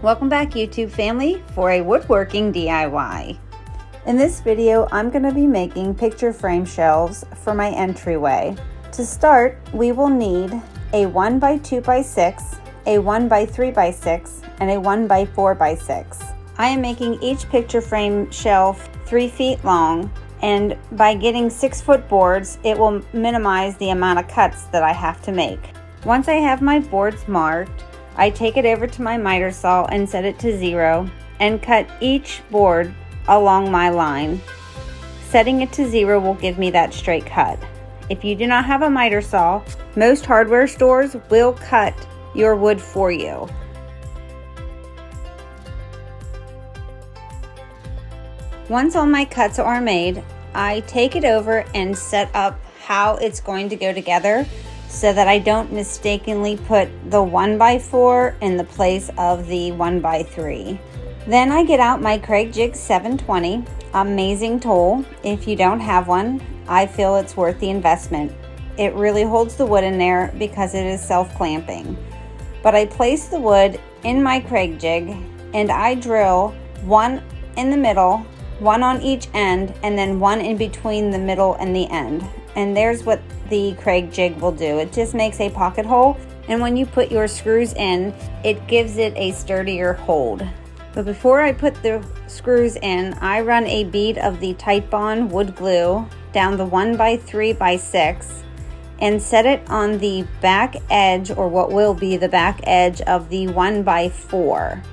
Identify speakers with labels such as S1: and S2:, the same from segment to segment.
S1: Welcome back, YouTube family, for a woodworking DIY. In this video, I'm going to be making picture frame shelves for my entryway. To start, we will need a 1x2x6, a 1x3x6, and a 1x4x6. I am making each picture frame shelf 3 feet long, and by getting 6-foot boards, it will minimize the amount of cuts that I have to make. Once I have my boards marked, I take it over to my miter saw and set it to 0 and cut each board along my line. Setting it to 0 will give me that straight cut. If you do not have a miter saw, most hardware stores will cut your wood for you. Once all my cuts are made, I take it over and set up how it's going to go together so that I don't mistakenly put the 1x4 in the place of the 1x3. Then I get out my Kreg Jig 720, amazing tool. If you don't have one, I feel it's worth the investment. It really holds the wood in there because it is self-clamping. But I place the wood in my Kreg Jig and I drill one in the middle, one on each end, and then one in between the middle and the end. And there's what the Kreg Jig will do. It just makes a pocket hole, and when you put your screws in, it gives it a sturdier hold. But before I put the screws in, I run a bead of the Titebond wood glue down the 1x3x6 and set it on the back edge, or what will be the back edge of the 1x4.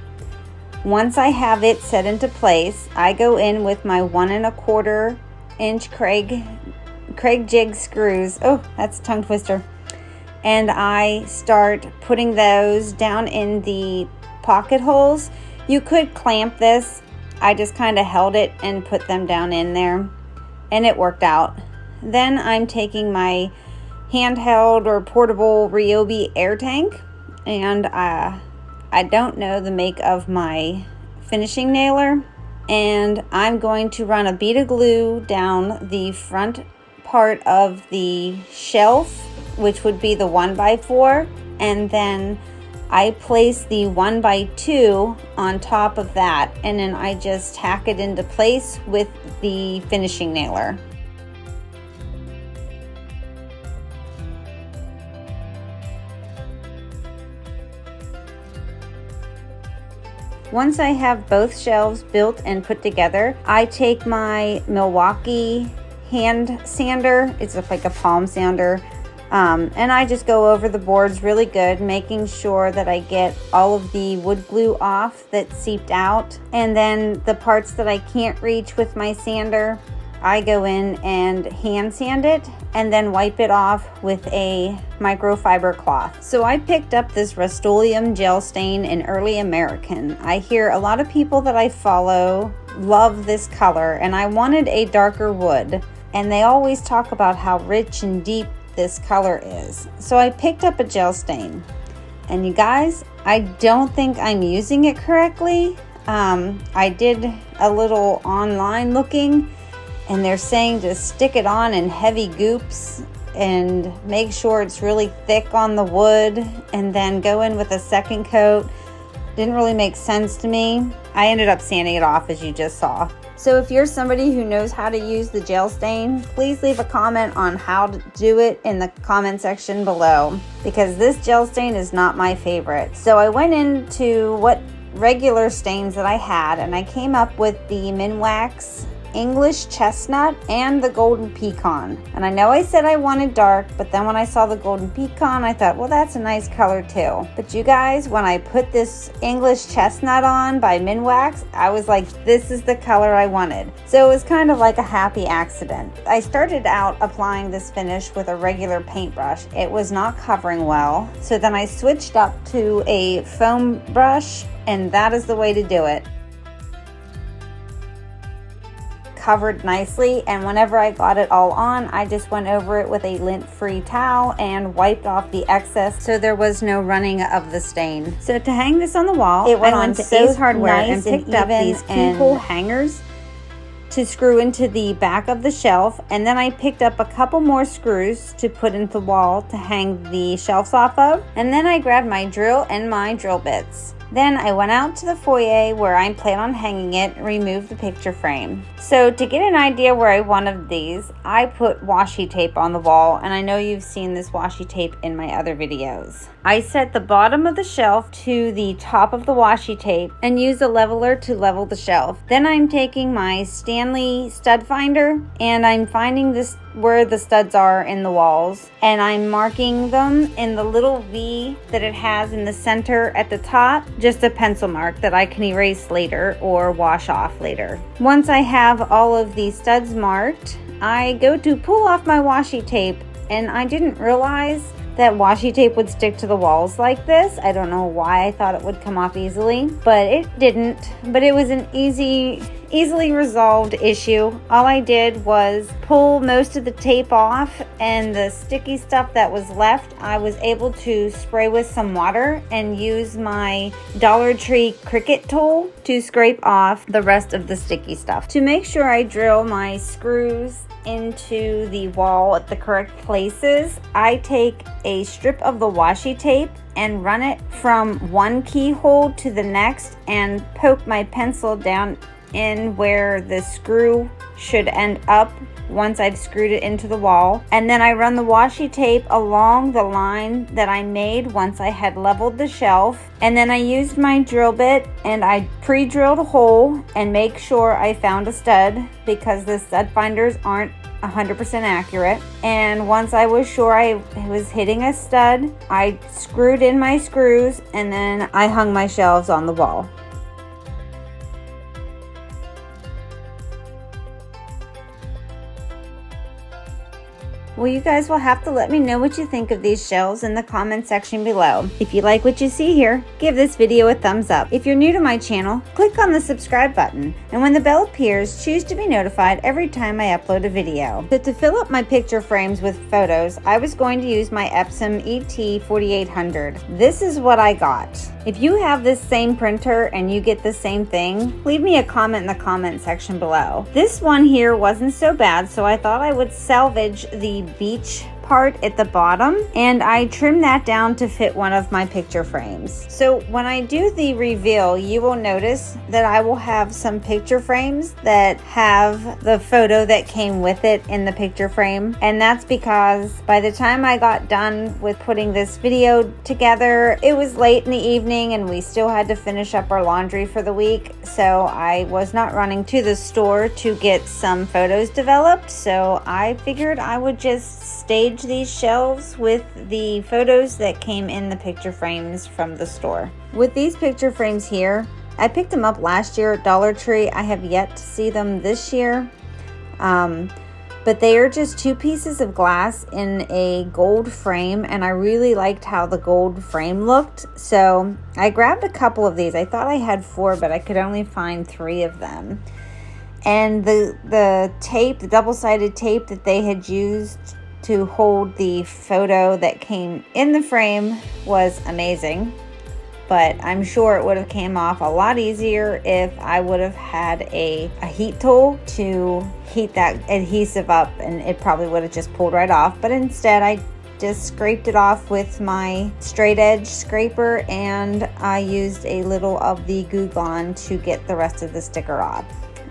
S1: Once I have it set into place, I go in with my 1 1/4 inch Kreg Jig screws. Oh, that's a tongue twister. And I start putting those down in the pocket holes. You could clamp this. I just kind of held it and put them down in there, and it worked out. Then I'm taking my handheld or portable Ryobi air tank, and I don't know the make of my finishing nailer, and I'm going to run a bead of glue down the front part of the shelf, which would be the 1x4, and then I place the 1x2 on top of that, and then I just tack it into place with the finishing nailer. Once I have both shelves built and put together, I take my Milwaukee hand sander. It's like a palm sander. And I just go over the boards really good, making sure that I get all of the wood glue off that seeped out. And then the parts that I can't reach with my sander, I go in and hand sand it and then wipe it off with a microfiber cloth. So I picked up this Rust-Oleum gel stain in Early American. I hear a lot of people that I follow love this color, and I wanted a darker wood. And they always talk about how rich and deep this color is. So I picked up a gel stain. And you guys, I don't think I'm using it correctly. I did a little online looking, and they're saying to stick it on in heavy goops and make sure it's really thick on the wood, and then go in with a second coat. Didn't really make sense to me. I ended up sanding it off, as you just saw. So if you're somebody who knows how to use the gel stain, please leave a comment on how to do it in the comment section below, because this gel stain is not my favorite. So I went into what regular stains that I had, and I came up with the Minwax English Chestnut and the Golden Pecan. And I know I said I wanted dark, but then when I saw the Golden Pecan, I thought, well, that's a nice color too. But you guys, when I put this English Chestnut on by Minwax, I was like, this is the color I wanted. So it was kind of like a happy accident. I started out applying this finish with a regular paintbrush. It was not covering well. So then I switched up to a foam brush, and that is the way to do it. Covered nicely, and whenever I got it all on, I just went over it with a lint-free towel and wiped off the excess so there was no running of the stain. So to hang this on the wall, I went to Ace Hardware and picked up these keyhole hangers to screw into the back of the shelf, and then I picked up a couple more screws to put into the wall to hang the shelves off of, and then I grabbed my drill and my drill bits. Then I went out to the foyer where I plan on hanging it and removed the picture frame. So to get an idea where I wanted these, I put washi tape on the wall, and I know you've seen this washi tape in my other videos. I set the bottom of the shelf to the top of the washi tape and use a leveler to level the shelf. Then I'm taking my Stanley stud finder and I'm finding this where the studs are in the walls, and I'm marking them in the little V that it has in the center at the top, just a pencil mark that I can erase later or wash off later. Once I have all of the studs marked, I go to pull off my washi tape, and I didn't realize that washi tape would stick to the walls like this. I don't know why I thought it would come off easily, but it didn't. But it was an easily resolved issue. All I did was pull most of the tape off, and the sticky stuff that was left, I was able to spray with some water and use my Dollar Tree Cricut tool to scrape off the rest of the sticky stuff. To make sure I drill my screws into the wall at the correct places, I take a strip of the washi tape and run it from one keyhole to the next and poke my pencil down in where the screw should end up once I've screwed it into the wall. And then I run the washi tape along the line that I made once I had leveled the shelf. And then I used my drill bit and I pre-drilled a hole and make sure I found a stud, because the stud finders aren't 100% accurate. And once I was sure I was hitting a stud, I screwed in my screws and then I hung my shelves on the wall. Well, you guys will have to let me know what you think of these shelves in the comment section below. If you like what you see here, give this video a thumbs up. If you're new to my channel, click on the subscribe button, and when the bell appears, choose to be notified every time I upload a video. So to fill up my picture frames with photos, I was going to use my Epson ET4800. This is what I got. If you have this same printer and you get the same thing, leave me a comment in the comment section below. This one here wasn't so bad, so I thought I would salvage the beach part at the bottom, and I trimmed that down to fit one of my picture frames. So when I do the reveal, you will notice that I will have some picture frames that have the photo that came with it in the picture frame, and that's because by the time I got done with putting this video together, it was late in the evening and we still had to finish up our laundry for the week, so I was not running to the store to get some photos developed, so I figured I would just stage these shelves with the photos that came in the picture frames from the store. With these picture frames here, I picked them up last year at Dollar Tree. I have yet to see them this year, but they are just two pieces of glass in a gold frame, and I really liked how the gold frame looked, so I grabbed a couple of these. I thought I had 4, but I could only find 3 of them. And the tape, the double-sided tape that they had used to hold the photo that came in the frame was amazing, but I'm sure it would have came off a lot easier if I would have had a heat tool to heat that adhesive up, and it probably would have just pulled right off. But instead I just scraped it off with my straight edge scraper, and I used a little of the Glue Gun to get the rest of the sticker off.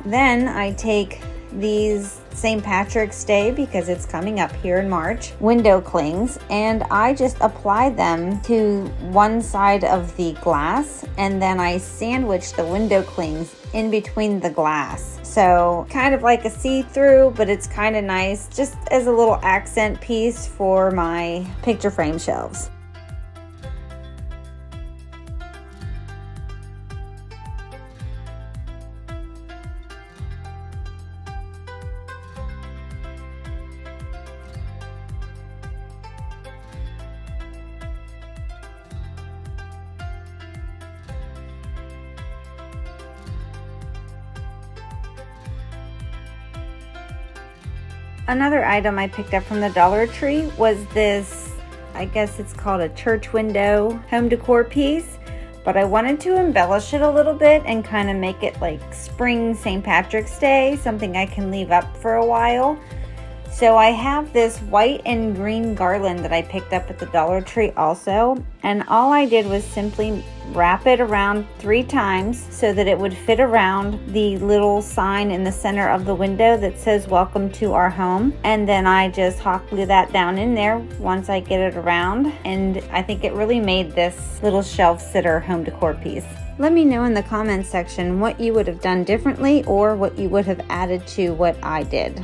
S1: Then I take these St. Patrick's Day, because it's coming up here in March, window clings, and I just apply them to one side of the glass, and then I sandwich the window clings in between the glass. So kind of like a see-through, but it's kind of nice just as a little accent piece for my picture frame shelves. Another item I picked up from the Dollar Tree was this, I guess it's called a church window home decor piece, but I wanted to embellish it a little bit and kind of make it like spring St. Patrick's Day, something I can leave up for a while. So I have this white and green garland that I picked up at the Dollar Tree also, and all I did was simply wrap it around 3 times so that it would fit around the little sign in the center of the window that says welcome to our home. And then I just hot glue that down in there once I get it around, and I think it really made this little shelf sitter home decor piece. Let me know in the comments section what you would have done differently or what you would have added to what I did.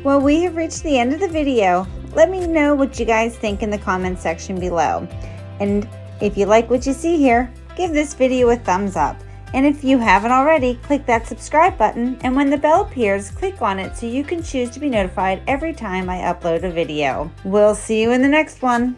S1: Well, we have reached the end of the video. Let me know what you guys think in the comments section below. And if you like what you see here, give this video a thumbs up. And if you haven't already, click that subscribe button, and when the bell appears, click on it so you can choose to be notified every time I upload a video. We'll see you in the next one.